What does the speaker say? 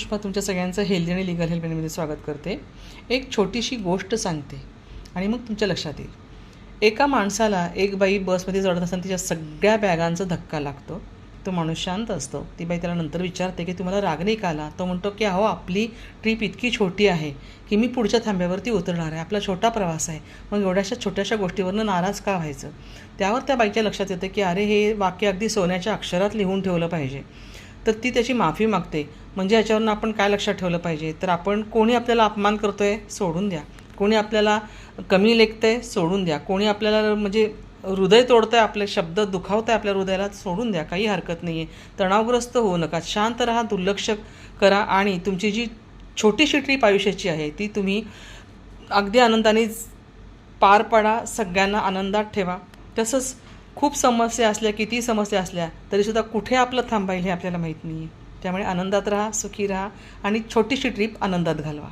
पुष्पा तुमच्या सगळ्यांचं हेल्दी आणि लिगल हेल्पमध्ये स्वागत करते. एक छोटीशी गोष्ट सांगते आणि मग तुमच्या लक्षात येईल. एका माणसाला एक बाई बसमध्ये चढत असताना तिच्या सगळ्या बॅगांचा धक्का लागतो. तो माणूस शांत असतो. ती बाई त्याला नंतर विचारते की तुम्हाला राग नाही का आला? तो म्हणतो की अहो आपली ट्रीप इतकी छोटी आहे की मी पुढच्या थांब्यावरती उतरणार आहे. आपला छोटा प्रवास आहे. मग एवढ्याशा छोट्याशा गोष्टीवरनं नाराज का व्हायचं? त्यावर त्या बाईच्या लक्षात येतं की अरे हे वाक्य अगदी सोन्याच्या अक्षरात लिहून ठेवलं पाहिजे. तर ती त्याची माफी मागते. म्हणजे याच्यावरून आपण काय लक्षात ठेवलं पाहिजे? तर आपण कोणी आपल्याला अपमान करतो आहे सोडून द्या. कोणी आपल्याला कमी लेखतं आहे सोडून द्या. कोणी आपल्याला म्हणजे हृदय तोडतं आहे, आपले शब्द दुखावतं आहे आपल्या हृदयाला सोडून द्या. काही हरकत नाही आहे. तणावग्रस्त होऊ नका. शांत राहा, दुर्लक्ष करा आणि तुमची जी छोटीशी ट्रीप आयुष्याची आहे ती तुम्ही अगदी आनंदाने पार पाडा. सगळ्यांना आनंदात ठेवा. तसंच खूप समस्या असल्या, किती समस्या असल्या तरीसुद्धा कुठे आपलं थांबाईल हे आपल्याला माहीत नाही आहे. त्यामुळे आनंदात राहा, सुखी राहा आणि छोटीशी ट्रीप आनंदात घालवा.